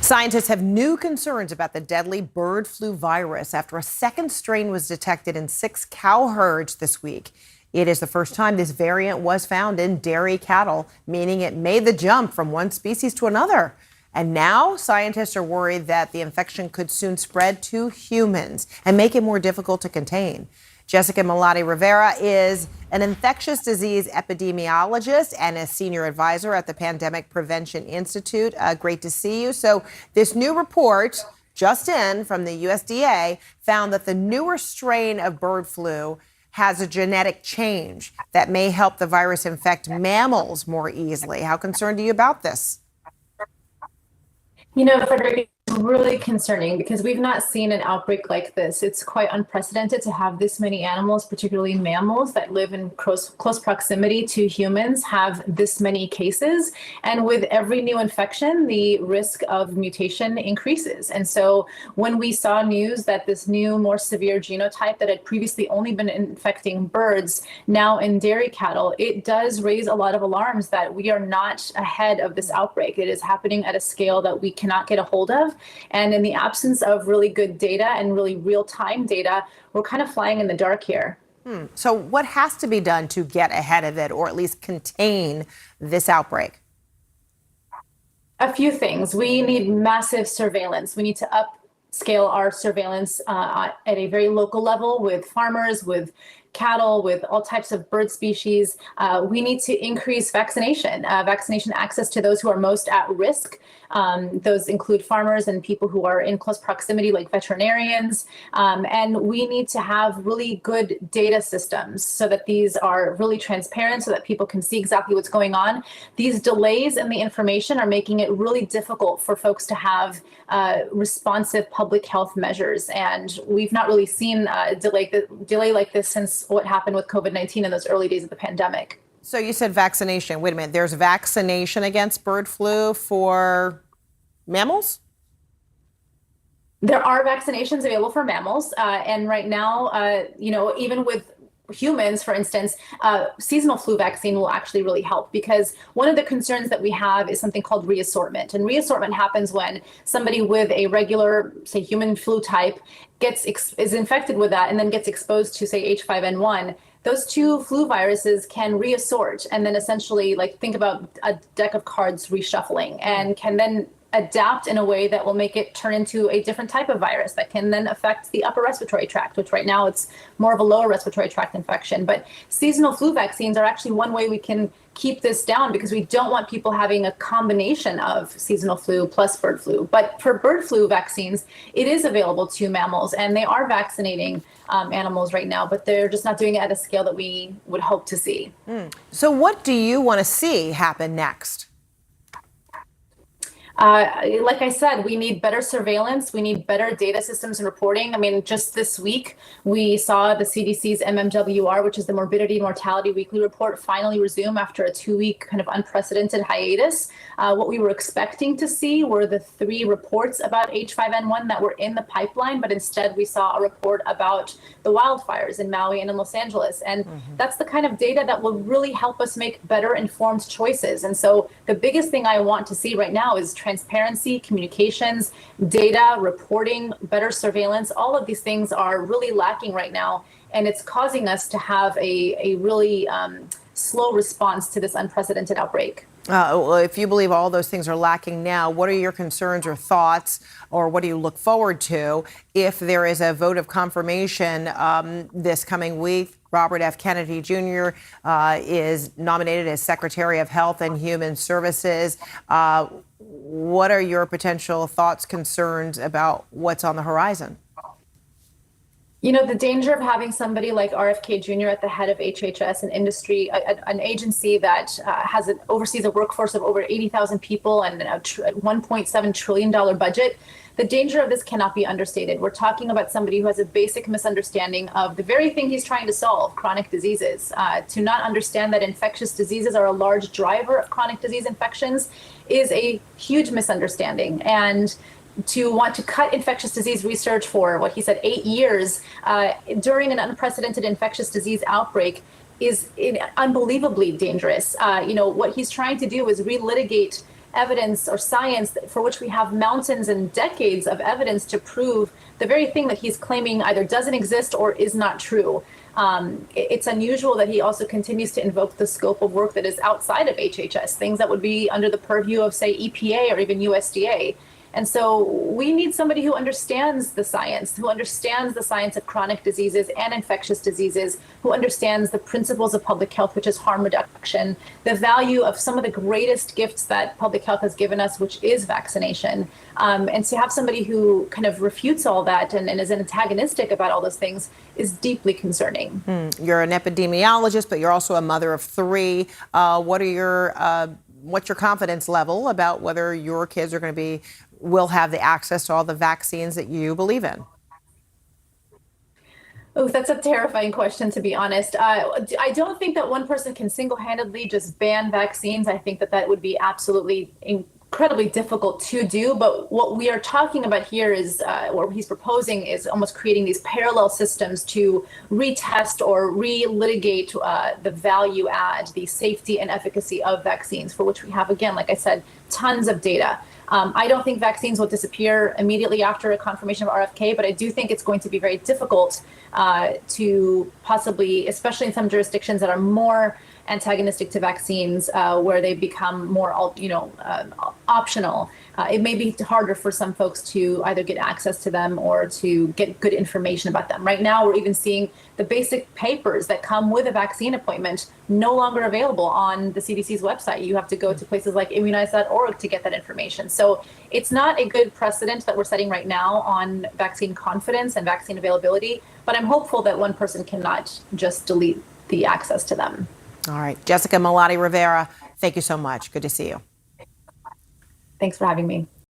Scientists have new concerns about the deadly bird flu virus after a second strain was detected in 6 cow herds this week. It is the first time this variant was found in dairy cattle, meaning it made the jump from one species to another. And now scientists are worried that the infection could soon spread to humans and make it more difficult to contain. Jessica Malati Rivera is an infectious disease epidemiologist and a senior advisor at the Pandemic Prevention Institute. Great to see you. So this new report just in from the USDA found that the newer strain of bird flu has a genetic change that may help the virus infect mammals more easily. How concerned are you about this? You know, Frederick, it's really concerning because we've not seen an outbreak like this. It's quite unprecedented to have this many animals, particularly mammals that live in close proximity to humans, have this many cases. And with every new infection, the risk of mutation increases. And so when we saw news that this new, more severe genotype that had previously only been infecting birds, now in dairy cattle, it does raise a lot of alarms that we are not ahead of this outbreak. It is happening at a scale that we cannot get a hold of. And in the absence of really good data and really real-time data, we're kind of flying in the dark here. So what has to be done to get ahead of it or at least contain this outbreak? A few things. We need massive surveillance. We need to upscale our surveillance at a very local level with farmers, with cattle, with all types of bird species. We need to increase vaccination access to those who are most at risk. Those include farmers and people who are in close proximity, like veterinarians. And we need to have really good data systems so that these are really transparent, so that people can see exactly what's going on. These delays in the information are making it really difficult for folks to have responsive public health measures. And we've not really seen a delay like this since what happened with COVID-19 in those early days of the pandemic. So you said vaccination. Wait a minute. There's vaccination against bird flu for mammals? There are vaccinations available for mammals. And right now, even with humans, for instance, seasonal flu vaccine will actually really help, because one of the concerns that we have is something called reassortment. And reassortment happens when somebody with a regular, say, human flu type is infected with that and then gets exposed to, say, H5N1. Those two flu viruses can reassort and then essentially, like, think about a deck of cards reshuffling, and can then adapt in a way that will make it turn into a different type of virus that can then affect the upper respiratory tract, which right now it's more of a lower respiratory tract infection. But seasonal flu vaccines are actually one way we can keep this down, because we don't want people having a combination of seasonal flu plus bird flu. But for bird flu vaccines, it is available to mammals, and they are vaccinating animals right now, but they're just not doing it at a scale that we would hope to see. So what do you want to see happen next? Like I said, we need better surveillance. We need better data systems and reporting. I mean, just this week, we saw the CDC's MMWR, which is the Morbidity and Mortality Weekly Report, finally resume after a 2-week kind of unprecedented hiatus. What we were expecting to see were the 3 reports about H5N1 that were in the pipeline, but instead we saw a report about the wildfires in Maui and in Los Angeles. And that's the kind of data that will really help us make better informed choices. And so the biggest thing I want to see right now is transparency, communications, data, reporting, better surveillance. All of these things are really lacking right now, and it's causing us to have a really slow response to this unprecedented outbreak. Well, if you believe all those things are lacking now, what are your concerns or thoughts, or what do you look forward to if there is a vote of confirmation this coming week? Robert F. Kennedy Jr. Is nominated as Secretary of Health and Human Services. What are your potential thoughts, concerns about what's on the horizon? You know, the danger of having somebody like RFK Jr. at the head of HHS, an industry, an agency that oversees a workforce of over 80,000 people and a $1.7 trillion budget. The danger of this cannot be understated. We're talking about somebody who has a basic misunderstanding of the very thing he's trying to solve, chronic diseases. To not understand that infectious diseases are a large driver of chronic disease infections is a huge misunderstanding. And to want to cut infectious disease research for what he said 8 years during an unprecedented infectious disease outbreak is unbelievably dangerous. What he's trying to do is relitigate evidence or science for which we have mountains and decades of evidence to prove the very thing that he's claiming either doesn't exist or is not true. It's unusual that he also continues to invoke the scope of work that is outside of HHS, things that would be under the purview of, say, EPA or even USDA. And so we need somebody who understands the science of chronic diseases and infectious diseases, who understands the principles of public health, which is harm reduction, the value of some of the greatest gifts that public health has given us, which is vaccination. And to have somebody who kind of refutes all that and is antagonistic about all those things is deeply concerning. You're an epidemiologist, but you're also a mother of three. What's your confidence level about whether your kids will have the access to all the vaccines that you believe in? Oh, that's a terrifying question, to be honest. I don't think that one person can single-handedly just ban vaccines. I think that that would be absolutely incredibly difficult to do. But what we are talking about here is, what he's proposing is almost creating these parallel systems to retest or relitigate the value add, the safety and efficacy of vaccines, for which we have, again, like I said, tons of data. I don't think vaccines will disappear immediately after a confirmation of RFK, but I do think it's going to be very difficult to possibly, especially in some jurisdictions that are more antagonistic to vaccines, where they become more, optional. It may be harder for some folks to either get access to them or to get good information about them. Right now, we're even seeing the basic papers that come with a vaccine appointment no longer available on the CDC's website. You have to go to places like immunize.org to get that information. So it's not a good precedent that we're setting right now on vaccine confidence and vaccine availability, but I'm hopeful that one person cannot just delete the access to them. All right. Jessica Malati Rivera, thank you so much. Good to see you. Thanks for having me.